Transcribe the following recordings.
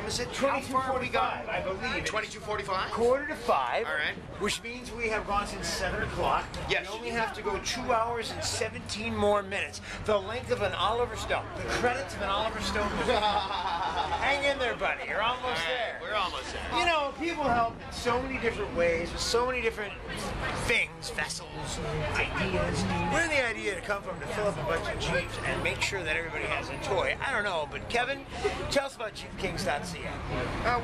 is it? How far we got? I believe. 22:45? 4:45. All right. Which means we have gone since 7 o'clock. Yes. We only have to go 2 hours and 17 more minutes. The length of an Oliver Stone. The credits of an Oliver Stone movie. Hang in there, buddy. You're almost there. We're almost there. You know, people help in so many different ways, with so many different things, vessels, ideas. Where did the idea to come from to fill up a bunch of Jeeps and make sure that everybody has a toy? I don't know, but Kevin, tell us about JeepKings.ca.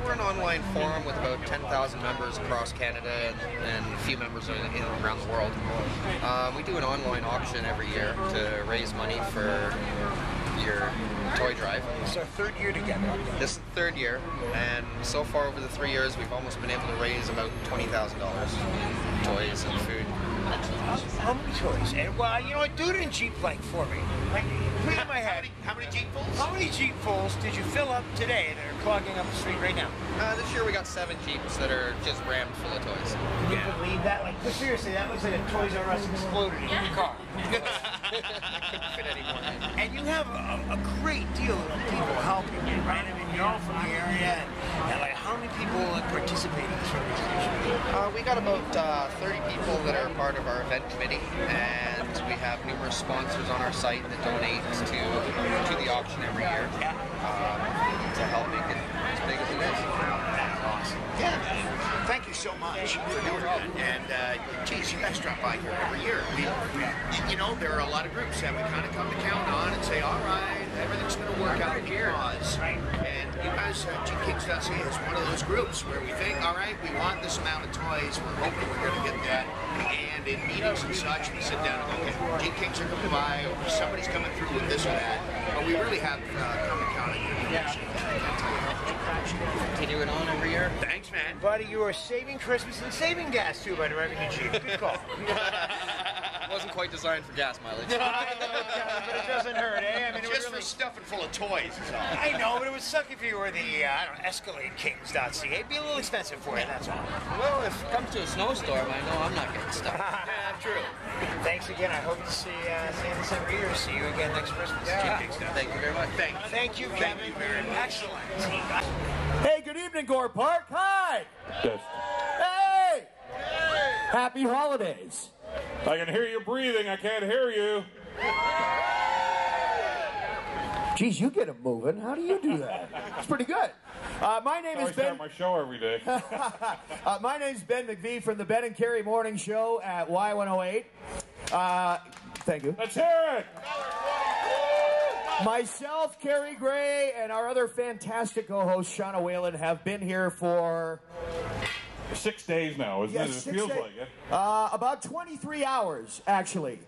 We're an online forum with about 10,000 members across Canada and a few members around the world. We do an online auction every year to raise money for your toy drive. It's our third year together. This is the third year, and so far over the 3 years, we've almost been able to raise about $20,000 in toys and food. How many toys? And, well, you know what? Do it in Jeep like for me. Like, put it in my head. How many Jeepfuls? How many Jeepfuls did you fill up today that are clogging up the street right now? This year we got 7 Jeeps that are just rammed full of toys. Can you believe that? Like, seriously, that looks like a Toys R Us exploded in your car. Couldn't fit any more in. And you have a great deal of people helping you, right? I mean, you're all from the area, and like, how many people participate in this organization? We got about 30 people that are part of our event committee, and we have numerous sponsors on our site that donate to the auction every year to help make it as big as it is. Awesome. Yeah. Thank you so much for doing that. And, geez, you guys drop by here every year. You know, there are a lot of groups that we kind of come to count on and say, all right, everything's going to work out here. And you guys, JeepKings.ca is one of those groups where we think, all right, we want this amount of toys. We're hoping we're going to get that. And in meetings and such, we sit down and go, okay, Jeep Kings are coming by, or somebody's coming through with this or that. But we really have come to count on your donation. I can't tell you how much we appreciate it. Continue it on every year. Thanks, man. Buddy, you are saving Christmas and saving gas, too, by driving a Jeep. Good call. It wasn't quite designed for gas mileage. I know, Kevin, but it doesn't hurt, eh? I mean, it Just would really... for stuffing full of toys is all. I know, but it would suck if you were the, I don't know, EscaladeKings.ca. It'd be a little expensive for you, that's all. Well, if it comes to a snowstorm, I know I'm not getting stuck. Yeah, true. Thanks again. I hope to see this every year. See you again next Christmas. Thank you very much. Thank you, Kevin. Thank you very much. Excellent. Hey, good evening, Gore Park. Hi. Just, Hey. Happy holidays. I can hear you breathing. I can't hear you. Geez, you get them moving. How do you do that? It's pretty good. My name I is Ben. start my show every day. My name's Ben McVie from the Ben and Kerry Morning Show at Y108. Thank you. Let's hear it. Myself, Kerry Gray, and our other fantastic co-host, Shauna Whalen, have been here for 6 days now, isn't it? It 6 feels days. like it. About 23 hours, actually.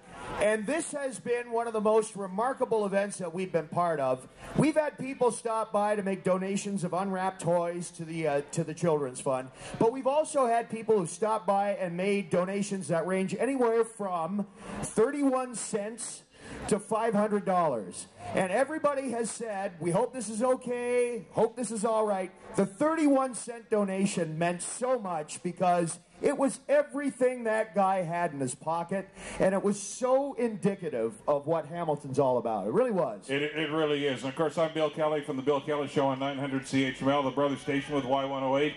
And this has been one of the most remarkable events that we've been part of. We've had people stop by to make donations of unwrapped toys to the Children's Fund. But we've also had people who stopped by and made donations that range anywhere from 31 cents to $500. And everybody has said, we hope this is okay, hope this is all right. The 31-cent donation meant so much because it was everything that guy had in his pocket, and it was so indicative of what Hamilton's all about. It really was. It really is. And of course, I'm Bill Kelly from the Bill Kelly Show on 900 CHML, the brother station with Y108.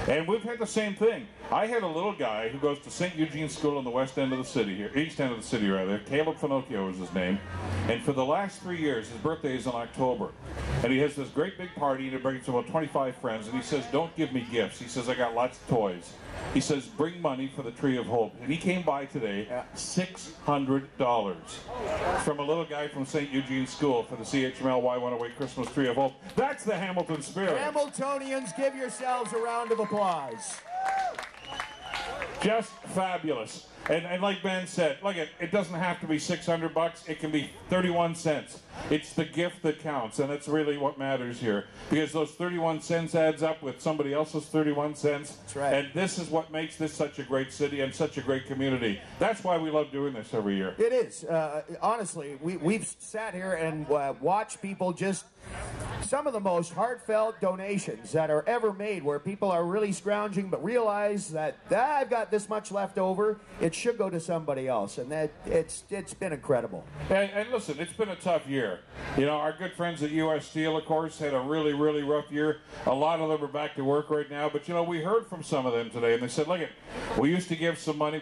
And we've had the same thing. I had a little guy who goes to St. Eugene School in the west end of the city here, east end of the city rather. Caleb Finocchio is his name. And for the last 3 years, his birthday is in October. And he has this great big party, and he brings about 25 friends. And he says, don't give me gifts. He says, I got lots of toys. He says, bring money for the Tree of Hope. And he came by today, $600 from a little guy from St. Eugene School for the CHML Y108 Christmas Tree of Hope. That's the Hamilton spirit. Hamiltonians, give yourselves a round of applause. Just fabulous. And like Ben said, look, it doesn't have to be $600. It can be 31 cents. It's the gift that counts, and that's really what matters here. Because those 31 cents adds up with somebody else's 31 cents. That's right. And this is what makes this such a great city and such a great community. That's why we love doing this every year. It is. Honestly, we've sat here and watched people just... Some of the most heartfelt donations that are ever made, where people are really scrounging but realize that I've got this much left over, it should go to somebody else, and that it's been incredible. And listen, it's been a tough year. year. You know, our good friends at U.S. Steel, of course, had a really, really rough year. A lot of them are back to work right now. But, you know, we heard from some of them today, and they said, look, we used to give some money.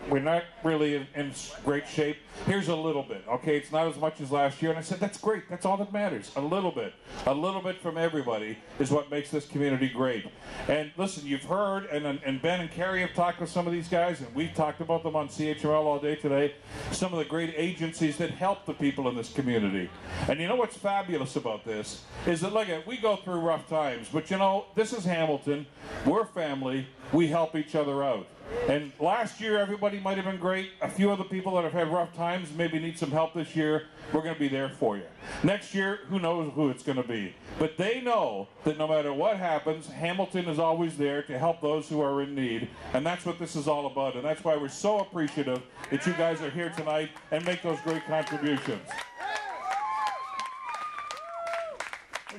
We're not really in great shape. Here's a little bit. Okay, it's not as much as last year. And I said, that's great. That's all that matters. A little bit. A little bit from everybody is what makes this community great. And listen, you've heard, and Ben and Carrie have talked with some of these guys, and we've talked about them on CHML all day today, some of the great agencies that help the people in this community. And you know what's fabulous about this is that, look, we go through rough times, but you know, this is Hamilton. We're family. We help each other out. And last year, everybody might have been great. A few of the people that have had rough times maybe need some help this year. We're going to be there for you. Next year, who knows who it's going to be. But they know that no matter what happens, Hamilton is always there to help those who are in need. And that's what this is all about. And that's why we're so appreciative that you guys are here tonight and make those great contributions.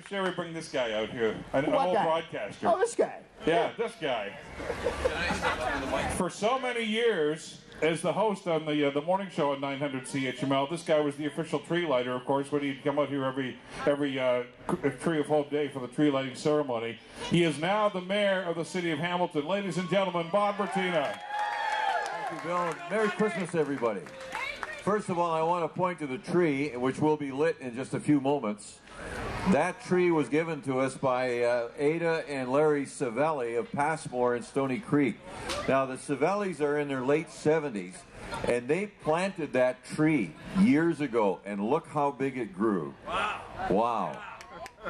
Shall we bring this guy out here? An old broadcaster. Oh, this guy. Yeah, this guy. For so many years, as the host on the morning show at 900 CHML, this guy was the official tree lighter, of course, when he'd come out here every Tree of Hope Day for the tree lighting ceremony. He is now the mayor of the city of Hamilton. Ladies and gentlemen, Bob Bertina. Thank you, Bill. Merry Christmas, everybody. First of all, I want to point to the tree, which will be lit in just a few moments. That tree was given to us by Ada and Larry Savelli of Passmore in Stony Creek. Now, the Savellis are in their late 70s, and they planted that tree years ago, and look how big it grew. Wow. Wow.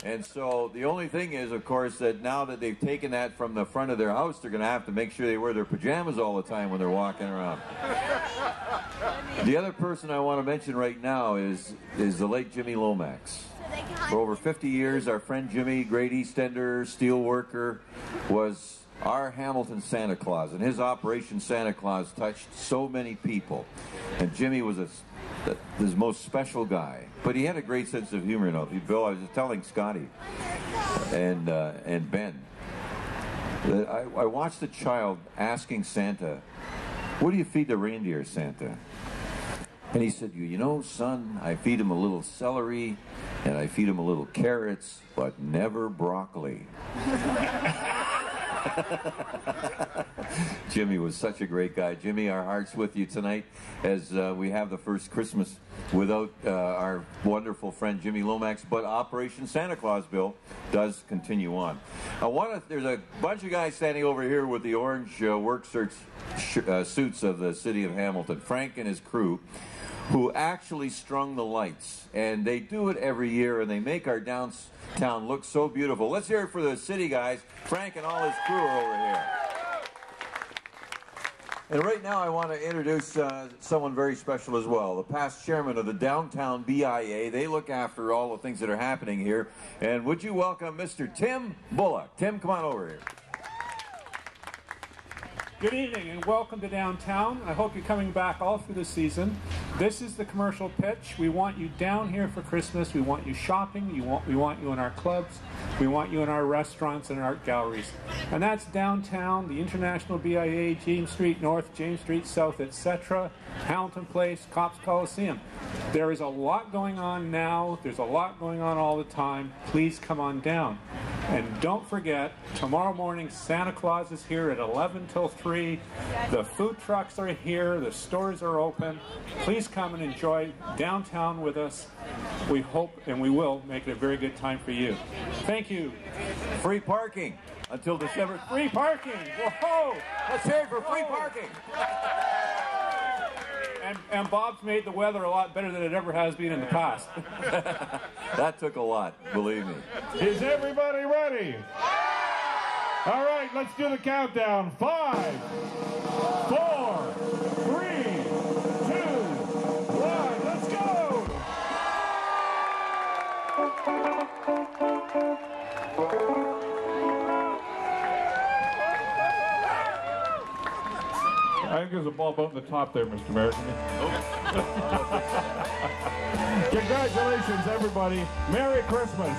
And so the only thing is, of course, that now that they've taken that from the front of their house, they're going to have to make sure they wear their pajamas all the time when they're walking around. The other person I want to mention right now is the late Jimmy Lomax. For over 50 years, our friend Jimmy, great East Ender, steel worker, was our Hamilton Santa Claus. And his Operation Santa Claus touched so many people. And Jimmy was his most special guy. But he had a great sense of humor, you know. Bill, I was just telling Scotty and Ben that I watched a child asking Santa, what do you feed the reindeer, Santa? And he said, you know, son, I feed him a little celery and I feed him a little carrots, but never broccoli. Jimmy was such a great guy. Jimmy, our heart's with you tonight as we have the first Christmas without our wonderful friend Jimmy Lomax, but Operation Santa Claus, Bill, does continue on. There's a bunch of guys standing over here with the orange work suits of the city of Hamilton. Frank and his crew, who actually strung the lights, and they do it every year, and they make our downtown look so beautiful. Let's hear it for the city guys. Frank and all his crew are over here. And right now I want to introduce someone very special as well, the past chairman of the Downtown BIA. They look after all the things that are happening here. And would you welcome Mr. Tim Bullock. Tim, come on over here. Good evening and welcome to downtown. I hope you're coming back all through the season. This is the commercial pitch. We want you down here for Christmas. We want you shopping. We want you in our clubs. We want you in our restaurants and art galleries. And that's downtown, the International BIA, James Street North, James Street South, etc., Hamilton Place, Copps Coliseum. There is a lot going on now. There's a lot going on all the time. Please come on down. And don't forget, tomorrow morning Santa Claus is here at 11 till 3. The food trucks are here. The stores are open. Please come and enjoy downtown with us. We hope and we will make it a very good time for you. Thank you. Free parking until December. Free parking. Whoa! Let's hear it for free parking. And Bob's made the weather a lot better than it ever has been in the past. That took a lot, believe me. Is everybody ready? All right, let's do the countdown. 5, 4, 3, 2, 1, let's go! I think there's a bulb out in the top there, Mr. Mayor. Congratulations, everybody. Merry Christmas.